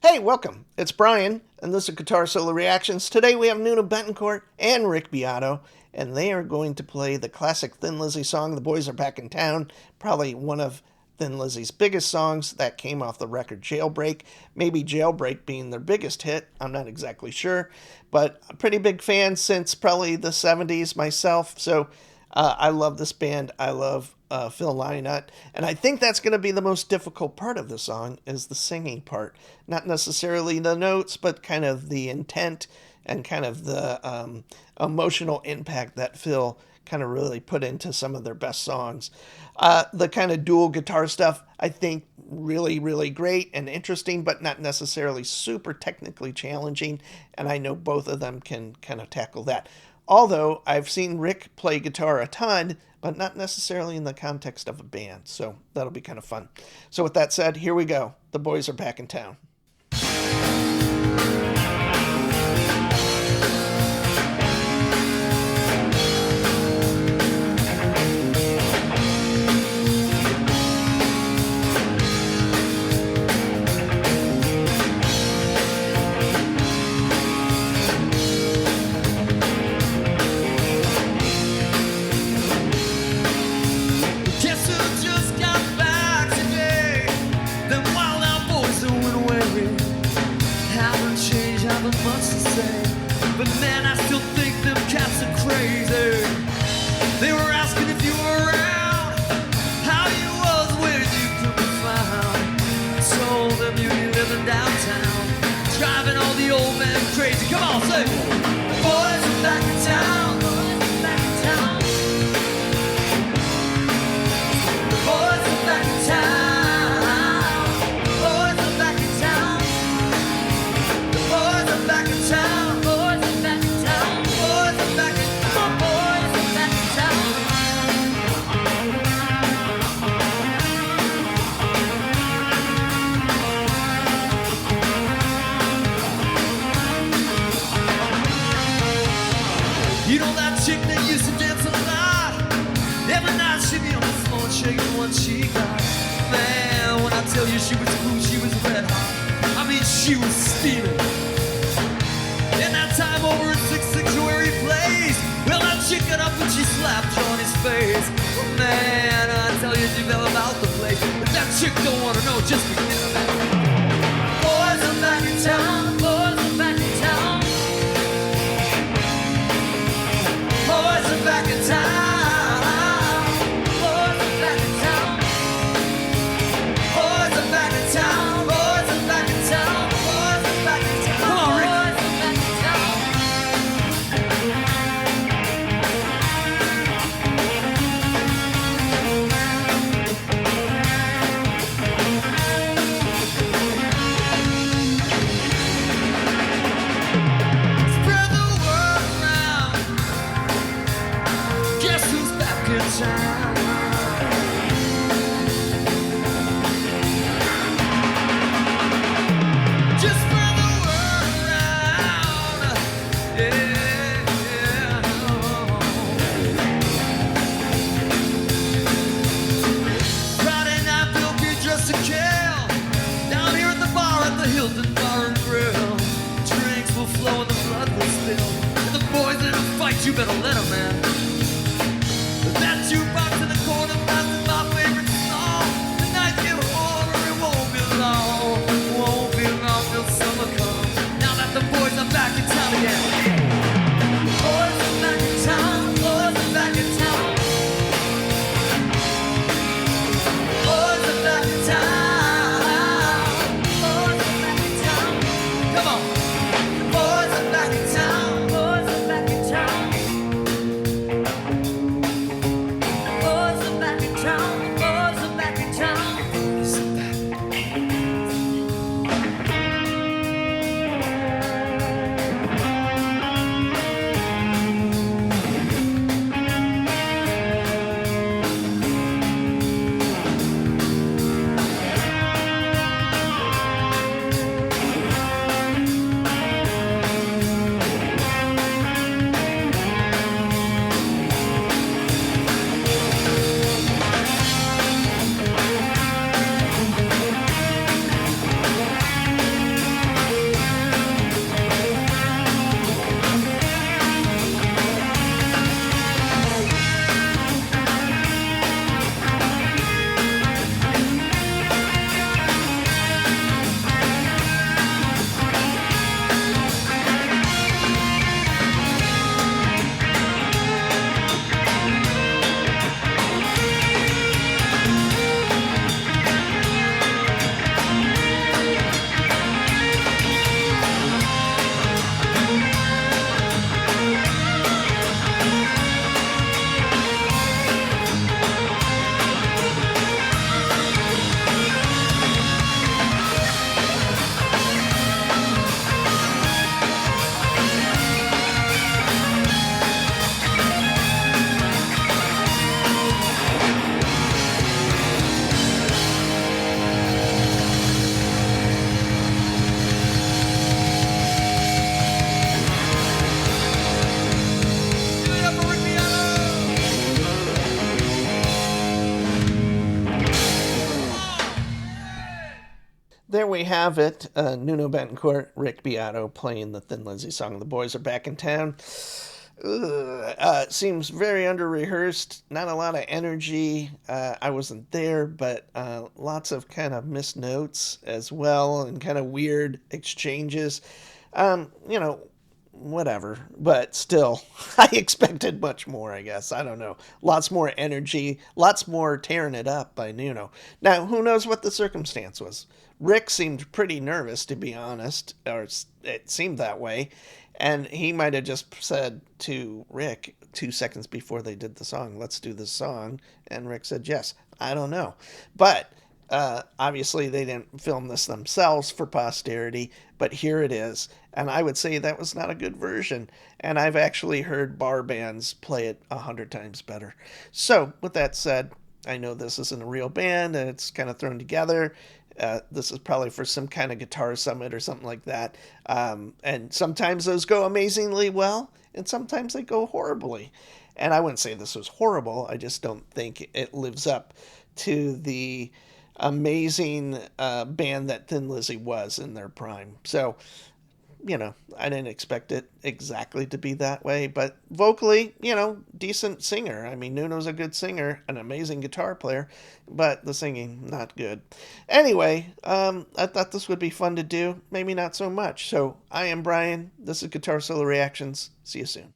Hey, welcome. It's Brian, and this is Guitar Solo Reactions. Today we have Nuno Bettencourt and Rick Beato, and they are going to play the classic Thin Lizzy song, The Boys Are Back in Town, probably one of Thin Lizzy's biggest songs that came off the record Jailbreak, maybe Jailbreak being their biggest hit, I'm not exactly sure, but a pretty big fan since probably the 70s myself, so I love this band. I love Phil Lynott, and I think that's going to be the most difficult part of the song is the singing part. Not necessarily the notes, but kind of the intent and kind of the emotional impact that Phil kind of really put into some of their best songs. The kind of dual guitar stuff, I think really, really great and interesting, but not necessarily super technically challenging, and I know both of them can kind of tackle that. Although I've seen Rick play guitar a ton, but not necessarily in the context of a band, so that'll be kind of fun. So with that said, here we go. The Boys Are Back in Town. Much to say, but man, I still think them cats are crazy. They were asking if you were around, how you was, where you could be found. I told them you'd be living downtown, driving all the old men crazy. Come on, say, boys are back in town, boys are back in town. The boys are back in town. You know that chick that used to dance a lot? Every night she'd be on the floor and shaking what she got. Man, when I tell you she was cool, she was red hot. I mean, she was steaming. In that time over at 6 Sanctuary Place, well, that chick got up and she slapped Johnny's face. Man, I tell you, she fell about the place. But that chick don't want to know, just forget about it. Boys are back in town, boys are back in town. Boys are back in town. Boys are back in town. Boys are back in town. Boys are back in town. Boys are back in town. Come on, Rick. Boys are back in town. Spread the word around. Guess who's back in town? Just spread the word around. Yeah. Friday night, Bill be dressed to kill. Down here at the bar at the Hilton Bar and Grill. Drinks will flow and the blood will spill. And the boys in a fight, you better let 'em, man. That jukebox in the corner, that's my favorite song. The night get older, it won't be long. Won't be long till summer comes. Now that the boys are back in town again. Boys are back in town, boys are back in town. Boys are back in town. Boys are back in town. Come on. Boys are back in town, boys are back in town. Boys are back there we have it. Nuno Bettencourt, Rick Beato playing the Thin Lizzy song. The boys are back in town. Seems very under rehearsed. Not a lot of energy. I wasn't there, but lots of kind of missed notes as well, and kind of weird exchanges. You know, whatever. But still, I expected much more, I guess. I don't know. Lots more energy, lots more tearing it up by Nuno. Now, who knows what the circumstance was? Rick seemed pretty nervous, to be honest, or it seemed that way. And he might have just said to Rick 2 seconds before they did the song, let's do this song. And Rick said yes. I don't know. But obviously, they didn't film this themselves for posterity, but here it is. And I would say that was not a good version. And I've actually heard bar bands play it 100 times better. So, with that said, I know this isn't a real band and it's kind of thrown together. This is probably for some kind of guitar summit or something like that. And sometimes those go amazingly well, and sometimes they go horribly. And I wouldn't say this was horrible. I just don't think it lives up to the amazing band that Thin Lizzy was in their prime. So, you know, I didn't expect it exactly to be that way, but vocally, you know, decent singer. I mean, Nuno's a good singer, an amazing guitar player, but the singing, not good. Anyway, I thought this would be fun to do. Maybe not so much. So I am Brian. This is Guitar Solo Reactions. See you soon.